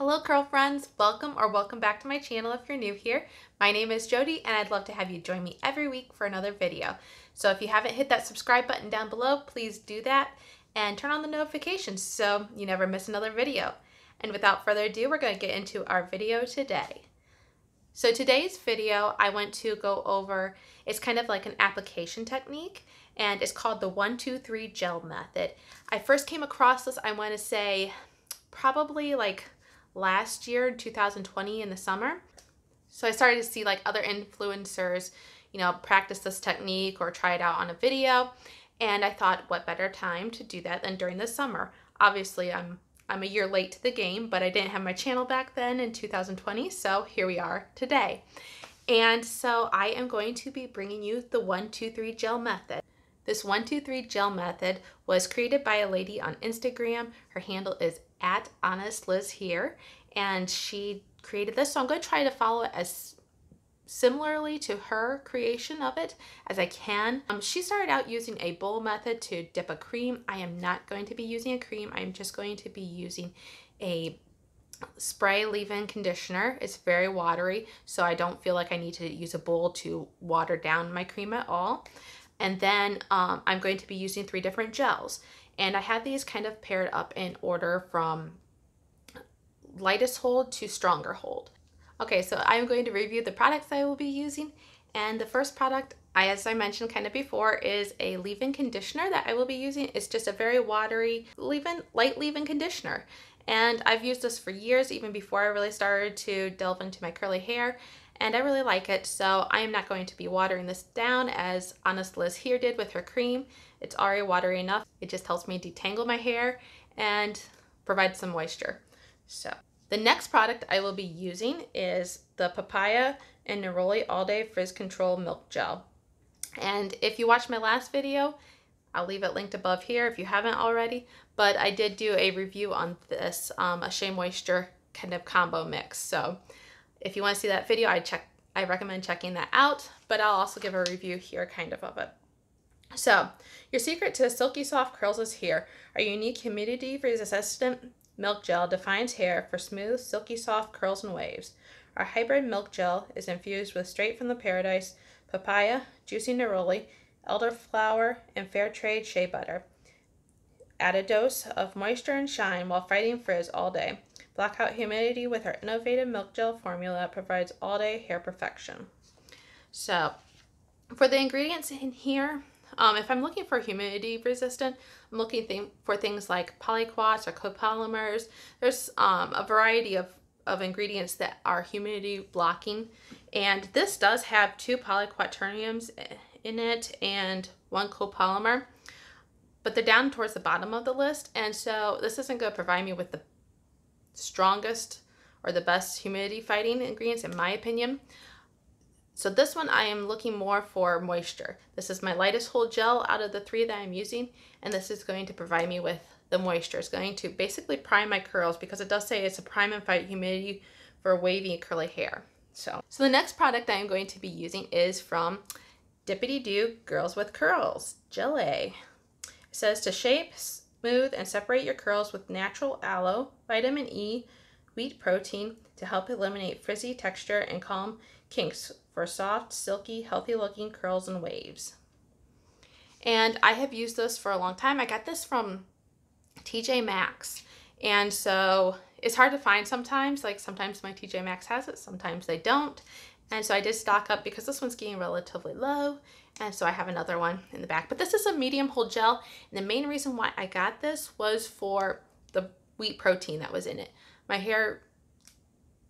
Hello curl friends, welcome back to my channel if you're new here. My name is Jody and I'd love to have you join me every week for another video. So if you haven't hit that subscribe button down below, please do that and turn on the notifications so you never miss another video. And without further ado, we're going to get into our video today. So today's video I want to go over, it's kind of like an application technique and it's called the 1-2-3 gel method. I first came across this, I want to say probably like last year in 2020 in the summer. So I started to see like other influencers, practice this technique or try it out on a video. And I thought, what better time to do that than during the summer? Obviously, I'm a year late to the game, but I didn't have my channel back then in 2020. So here we are today. And so I am going to be bringing you the 1-2-3 gel method. This 1-2-3 gel method was created by a lady on Instagram. Her handle is @HonestLizHere, and she created this. So I'm going to try to follow it as similarly to her creation of it as I can. She started out using a bowl method to dip a cream. I am not going to be using a cream. I'm just going to be using a spray leave-in conditioner. It's very watery, so I don't feel like I need to use a bowl to water down my cream at all. And then I'm going to be using 3 different gels. And I have these kind of paired up in order from lightest hold to stronger hold. Okay, so I'm going to review the products I will be using. And the first product, as I mentioned kind of before, is a leave-in conditioner that I will be using. It's just a very watery light leave-in conditioner. And I've used this for years, even before I really started to delve into my curly hair. And I really like it, so I am not going to be watering this down as Honest Liz here did with her cream. It's already watery enough. It just helps me detangle my hair and provide some moisture. So the next product I will be using is the Papaya and Neroli All Day Frizz Control Milk Gel. And if you watched my last video, I'll leave it linked above here if you haven't already, but I did do a review on this, a Shea Moisture kind of combo mix. So if you want to see that video, I recommend checking that out, but I'll also give a review here kind of it. So your secret to silky soft curls is here. Our unique humidity resistant milk gel defines hair for smooth, silky soft curls and waves. Our hybrid milk gel is infused with straight from the paradise, papaya, juicy neroli, elderflower, and fair trade shea butter. Add a dose of moisture and shine while fighting frizz all day. Block out humidity with our innovative milk gel formula that provides all-day hair perfection. So, for the ingredients in here, if I'm looking for humidity resistant, I'm looking for things like polyquats or copolymers. There's a variety of ingredients that are humidity blocking, and this does have 2 polyquaterniums in it and 1 copolymer, but they're down towards the bottom of the list, and so this isn't going to provide me with the strongest or the best humidity fighting ingredients in my opinion. So this one I am looking more for moisture. This is my lightest hold gel out of the 3 that I'm using, and this is going to provide me with the moisture. It's going to basically prime my curls because it does say it's a prime and fight humidity for wavy curly hair. So the next product I am going to be using is from Dippity Doo Girls with Curls Gel A. It says to shape, smooth, and separate your curls with natural aloe, vitamin E, wheat protein to help eliminate frizzy texture and calm kinks for soft, silky, healthy-looking curls and waves. And I have used this for a long time. I got this from TJ Maxx, and so it's hard to find sometimes. Like sometimes my TJ Maxx has it, sometimes they don't. And so I did stock up because this one's getting relatively low, and so I have another one in the back. But this is a medium hold gel, and the main reason why I got this was for the wheat protein that was in it. My hair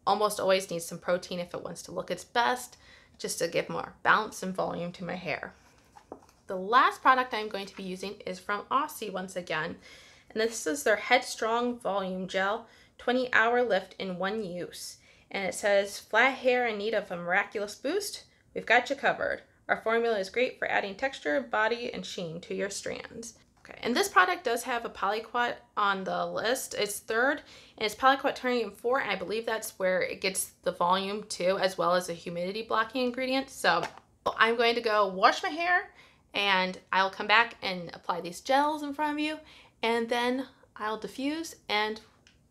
almost always needs some protein if it wants to look its best, just to give more balance and volume to my hair. The last product I'm going to be using is from Aussie once again, and this is their Headstrong Volume Gel 20-hour lift in 1 use. And it says, flat hair in need of a miraculous boost? We've got you covered. Our formula is great for adding texture, body, and sheen to your strands. Okay, and this product does have a polyquat on the list. It's 3rd, and it's polyquaternium 4, and I believe that's where it gets the volume too, as well as a humidity blocking ingredient. So I'm going to go wash my hair, and I'll come back and apply these gels in front of you, and then I'll diffuse and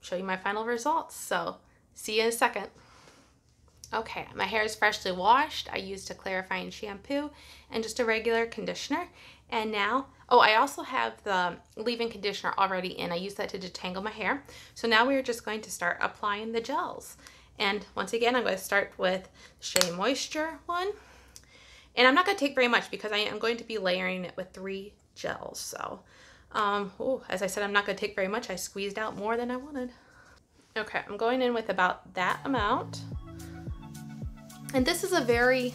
show you my final results. So see you in a second. Okay, my hair is freshly washed. I used a clarifying shampoo and just a regular conditioner. And now, oh, I also have the leave-in conditioner already in. I use that to detangle my hair. So now we're just going to start applying the gels. And once again, I'm going to start with Shea Moisture one. And I'm not going to take very much because I am going to be layering it with 3 gels. So, as I said, I'm not going to take very much. I squeezed out more than I wanted. Okay, I'm going in with about that amount. And this is a very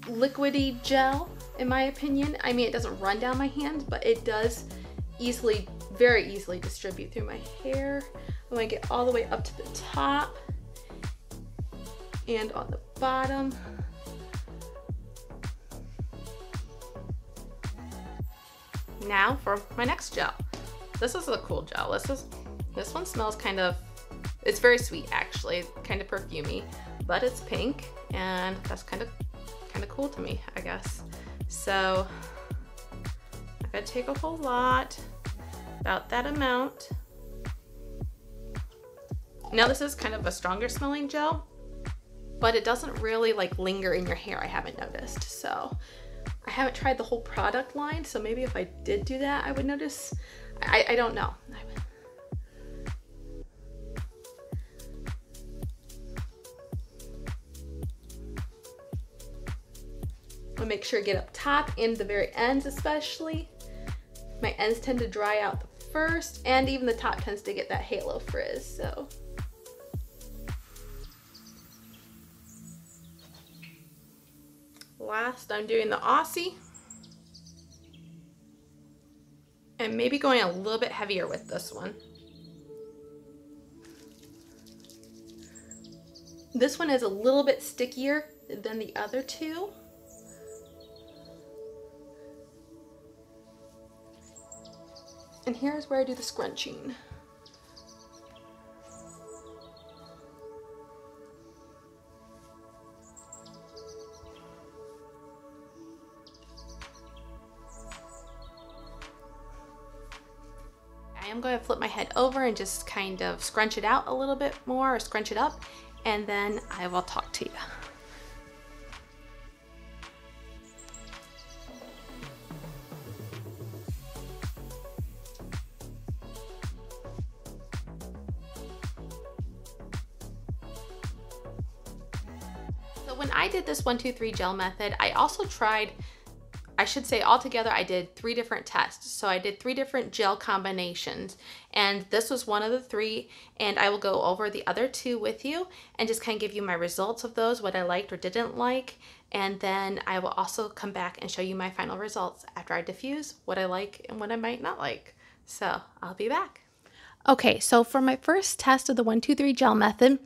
liquidy gel, in my opinion. I mean, it doesn't run down my hands, but it does easily, very easily distribute through my hair. I'm gonna get all the way up to the top and on the bottom. Now for my next gel. This is a cool gel. This one smells kind of, it's very sweet actually, kind of perfumey, but it's pink and that's kind of cool to me, I guess. So I'm gonna take a whole lot, about that amount. Now this is kind of a stronger smelling gel, but it doesn't really like linger in your hair, I haven't noticed. So I haven't tried the whole product line, so maybe if I did do that, I would notice. I don't know. I'll make sure to get up top and the very ends especially. My ends tend to dry out the first, and even the top tends to get that halo frizz, so. Last, I'm doing the Aussie. And maybe going a little bit heavier with this one. This one is a little bit stickier than the other two. And here's where I do the scrunching. I am going to flip my head over and just kind of scrunch it out a little bit more, or scrunch it up, and then I will talk to you. So when I did this 1, 2, 3 gel method, I also tried, I should say altogether I did 3 different tests. So I did 3 different gel combinations, and this was one of the 3, and I will go over the other 2 with you and just kind of give you my results of those, what I liked or didn't like, and then I will also come back and show you my final results after I diffuse, what I like and what I might not like. So I'll be back. Okay, so for my first test of the 1, 2, 3 gel method,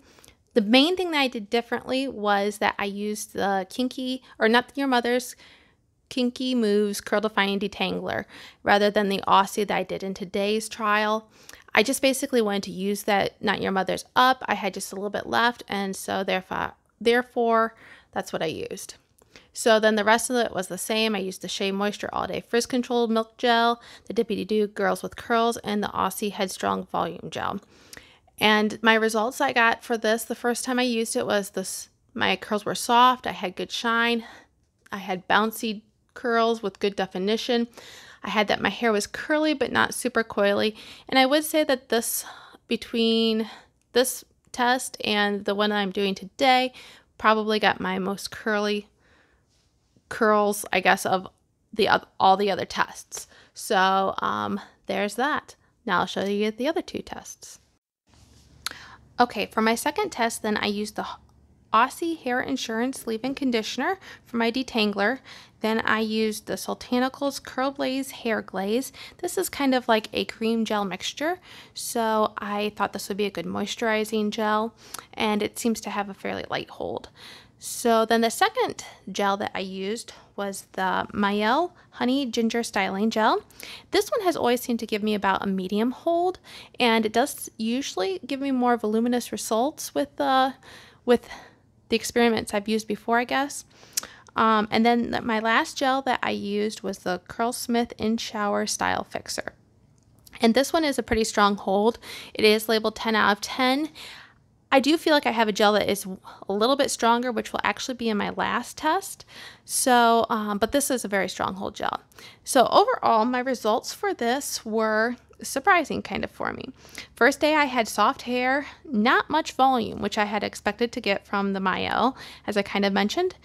the main thing that I did differently was that I used the Kinky, or Not Your Mother's Kinky Moves Curl Defining Detangler rather than the Aussie that I did in today's trial. I just basically wanted to use that Not Your Mother's up. I had just a little bit left, and so therefore that's what I used. So then the rest of it was the same. I used the Shea Moisture All Day Frizz Control Milk Gel, the Dippity Doo Girls with Curls, and the Aussie Headstrong Volume Gel. And my results I got for this the first time I used it was this: my curls were soft, I had good shine, I had bouncy curls with good definition. I had that my hair was curly but not super coily. And I would say that this, between this test and the one I'm doing today, probably got my most curly curls, I guess, of all the other tests. So there's that. Now I'll show you the other 2 tests. Okay, for my second test then I used the Aussie Hair Insurance Leave-In Conditioner for my detangler. Then I used the Sultanicals Curl Blaze Hair Glaze. This is kind of like a cream gel mixture, so I thought this would be a good moisturizing gel, and it seems to have a fairly light hold. So then the second gel that I used was the Miele Honey Ginger Styling Gel. This one has always seemed to give me about a medium hold, and it does usually give me more voluminous results with the experiments I've used before, I guess. And then my last gel that I used was the Curlsmith In Shower Style Fixer. And this one is a pretty strong hold. It is labeled 10 out of 10. I do feel like I have a gel that is a little bit stronger, which will actually be in my last test. So, but this is a very strong hold gel. So overall, my results for this were surprising kind of for me. First day I had soft hair, not much volume, which I had expected to get from the Miele, as I kind of mentioned.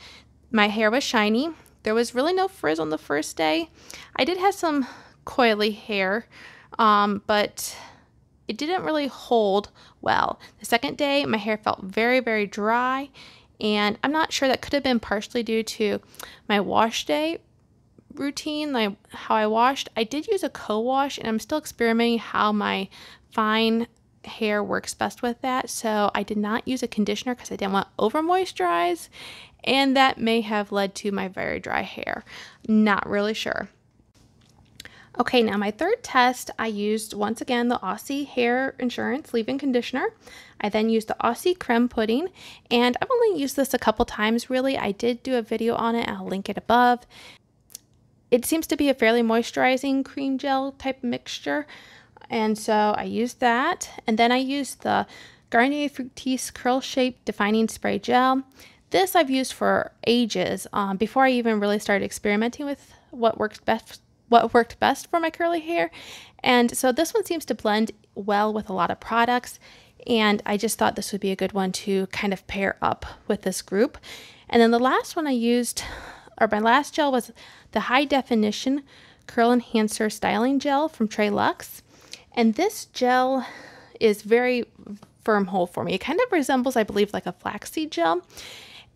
My hair was shiny. There was really no frizz on the first day. I did have some coily hair, but it didn't really hold well. The second day, my hair felt very, very dry, and I'm not sure, that could have been partially due to my wash day routine, like how I washed. I did use a co-wash, and I'm still experimenting how my fine hair works best with that. So I did not use a conditioner because I didn't want to over moisturize, and that may have led to my very dry hair. Not really sure. Okay, now my third test, I used once again the Aussie Hair Insurance Leave-In Conditioner. I then used the Aussie Creme Pudding, and I've only used this a couple times really. I did do a video on it, I'll link it above. It seems to be a fairly moisturizing cream gel type mixture, and so I used that. And then I used the Garnier Fructis Curl Shape Defining Spray Gel. This I've used for ages, before I even really started experimenting with what worked best for my curly hair. And so this one seems to blend well with a lot of products, and I just thought this would be a good one to kind of pair up with this group. And then the last one I used, or my last gel, was the High Definition Curl Enhancer Styling Gel from Trey. And this gel is very firm hold for me. It kind of resembles, I believe, like a flaxseed gel.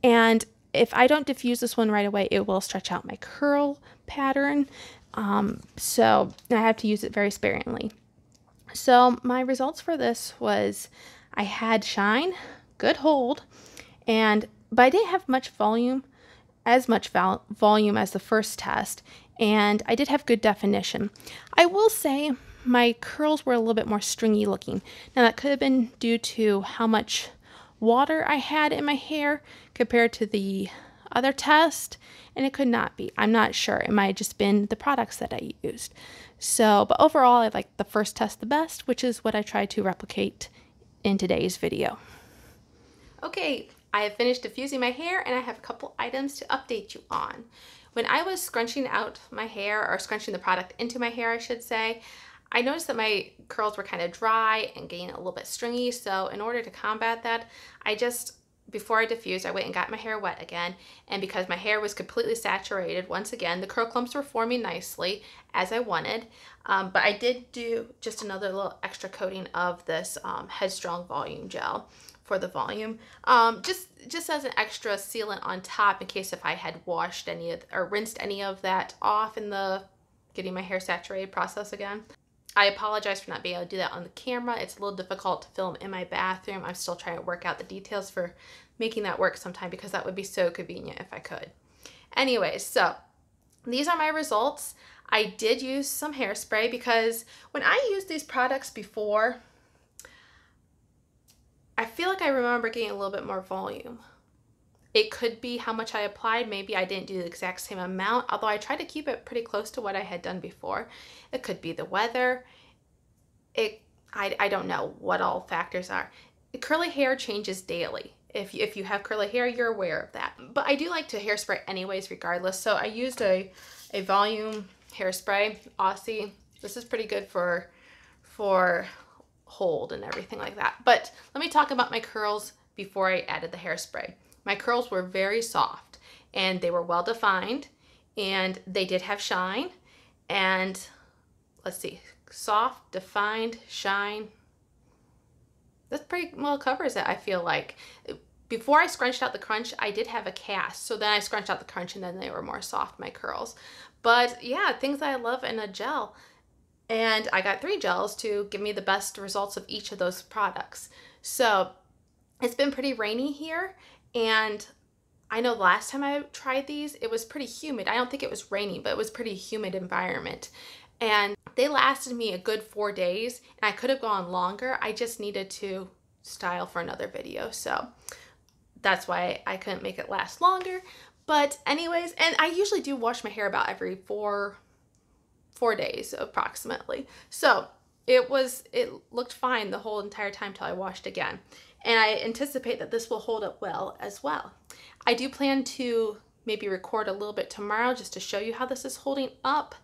And if I don't diffuse this one right away, it will stretch out my curl pattern. So I have to use it very sparingly. So my results for this was I had shine, good hold, but I didn't have much volume, as the first test, and I did have good definition. I will say my curls were a little bit more stringy looking. Now that could have been due to how much water I had in my hair compared to the other test, and it could not be. I'm not sure. It might have just been the products that I used. So, but overall, I like the first test the best, which is what I tried to replicate in today's video. Okay, I have finished diffusing my hair, and I have a couple items to update you on. When I was scrunching out my hair, or scrunching the product into my hair, I should say, I noticed that my curls were kind of dry and getting a little bit stringy. So in order to combat that, before I diffused, I went and got my hair wet again, and because my hair was completely saturated, once again, the curl clumps were forming nicely as I wanted, but I did do just another little extra coating of this Headstrong Volume Gel for the volume, just as an extra sealant on top in case if I had washed rinsed any of that off in the getting my hair saturated process again. I apologize for not being able to do that on the camera. It's a little difficult to film in my bathroom. I'm still trying to work out the details for making that work sometime, because that would be so convenient if I could. Anyways, so these are my results. I did use some hairspray because when I used these products before, I feel like I remember getting a little bit more volume. It could be how much I applied. Maybe I didn't do the exact same amount, although I tried to keep it pretty close to what I had done before. It could be the weather. I don't know what all factors are. Curly hair changes daily. If you have curly hair, you're aware of that. But I do like to hairspray anyways, regardless. So I used a volume hairspray, Aussie. This is pretty good for hold and everything like that. But let me talk about my curls before I added the hairspray. My curls were very soft, and they were well defined, and they did have shine, and let's see, soft, defined, shine. That pretty well covers it, I feel like. Before I scrunched out the crunch, I did have a cast, so then I scrunched out the crunch, and then they were more soft, my curls. But yeah, things that I love in a gel. And I got 3 gels to give me the best results of each of those products. So it's been pretty rainy here, and I know the last time I tried these, it was pretty humid. I don't think it was raining, but it was pretty humid environment. And they lasted me a good 4 days, and I could have gone longer. I just needed to style for another video, so that's why I couldn't make it last longer. But anyways, and I usually do wash my hair about every 4 days approximately. So it looked fine the whole entire time till I washed again. And I anticipate that this will hold up well as well. I do plan to maybe record a little bit tomorrow just to show you how this is holding up.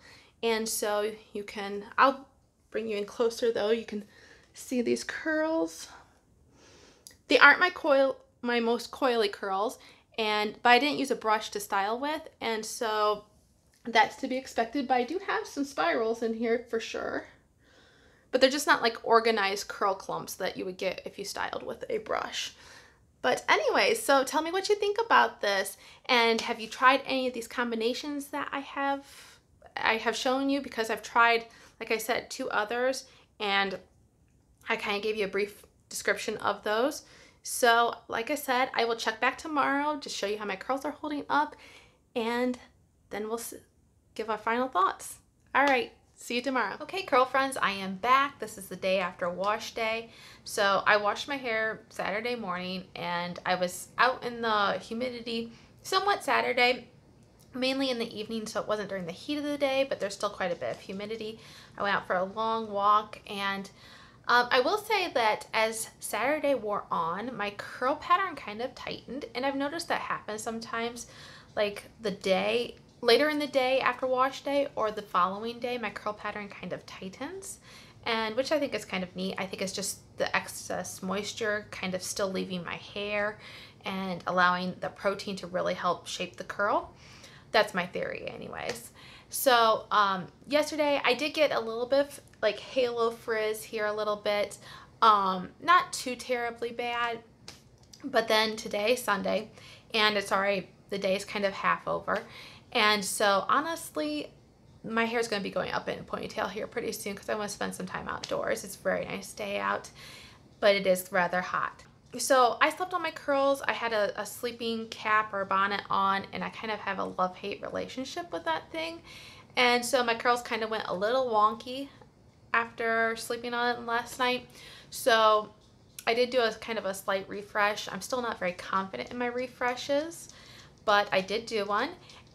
And so you can, I'll bring you in closer though. You can see these curls. They aren't my most coily curls, but I didn't use a brush to style with. And so that's to be expected, but I do have some spirals in here for sure. But they're just not like organized curl clumps that you would get if you styled with a brush. But anyway, so tell me what you think about this. And have you tried any of these combinations that I have shown you? Because I've tried, like I said, 2 others, and I kind of gave you a brief description of those. So like I said, I will check back tomorrow, just show you how my curls are holding up, and then we'll give our final thoughts. All right. See you tomorrow. Okay, curl friends, I am back. This is the day after wash day. So I washed my hair Saturday morning, and I was out in the humidity somewhat Saturday, mainly in the evening, so it wasn't during the heat of the day, but there's still quite a bit of humidity. I went out for a long walk, and I will say that as Saturday wore on, my curl pattern kind of tightened, and I've noticed that happens sometimes, like later in the day after wash day or the following day, my curl pattern kind of tightens, and which I think is kind of neat. I think it's just the excess moisture kind of still leaving my hair and allowing the protein to really help shape the curl. That's my theory anyways. So yesterday I did get a little bit of like halo frizz here a little bit, not too terribly bad, but then today, Sunday, and it's already, the day is kind of half over. And so honestly, my hair is going to be going up in a ponytail here pretty soon because I want to spend some time outdoors. It's a very nice day out, but it is rather hot. So I slept on my curls. I had a sleeping cap or bonnet on, and I kind of have a love-hate relationship with that thing. And so my curls kind of went a little wonky after sleeping on it last night. So I did do a kind of a slight refresh. I'm still not very confident in my refreshes, but I did do one.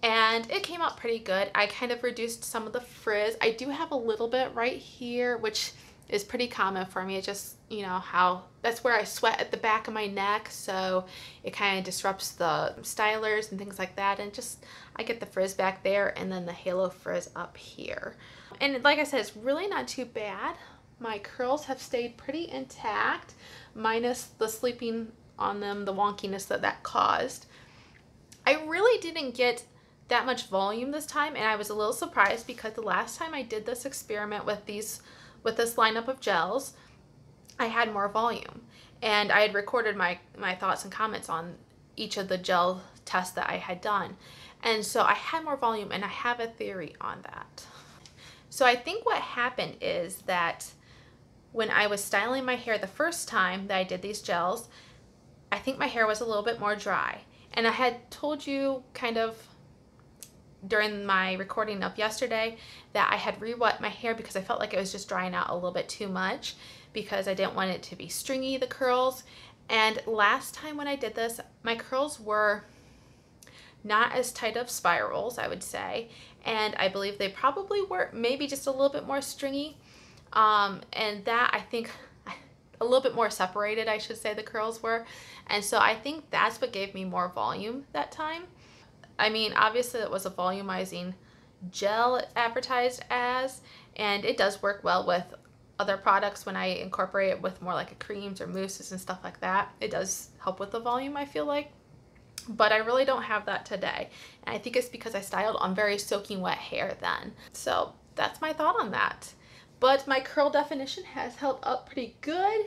And it came out pretty good. I kind of reduced some of the frizz. I do have a little bit right here, which is pretty common for me. It just, you know, that's where I sweat at the back of my neck. So it kind of disrupts the stylers and things like that. And just, I get the frizz back there and then the halo frizz up here. And like I said, it's really not too bad. My curls have stayed pretty intact, minus the sleeping on them, the wonkiness that caused. I really didn't get that much volume this time, and I was a little surprised because the last time I did this experiment with this lineup of gels, I had more volume, and I had recorded my thoughts and comments on each of the gel tests that I had done, and so I had more volume, and I have a theory on that. So I think what happened is that when I was styling my hair the first time that I did these gels, I think my hair was a little bit more dry, and I had told you kind of during my recording of yesterday that I had re-wet my hair because I felt like it was just drying out a little bit too much because I didn't want it to be stringy, the curls. And last time when I did this, my curls were not as tight of spirals, I would say, and I believe they probably were maybe just a little bit more stringy, and that I think a little bit more separated, I should say, the curls were. And so I think that's what gave me more volume that time. I mean, obviously it was a volumizing gel advertised as, and it does work well with other products when I incorporate it with more like a creams or mousses and stuff like that. It does help with the volume, I feel like, but I really don't have that today. And I think it's because I styled on very soaking wet hair then. So that's my thought on that. But my curl definition has held up pretty good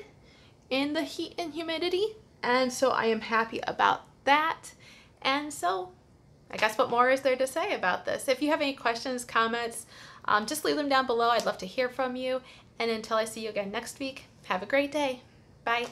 in the heat and humidity, and so I am happy about that. And so I guess what more is there to say about this? If you have any questions, comments, just leave them down below. I'd love to hear from you. And until I see you again next week, have a great day. Bye.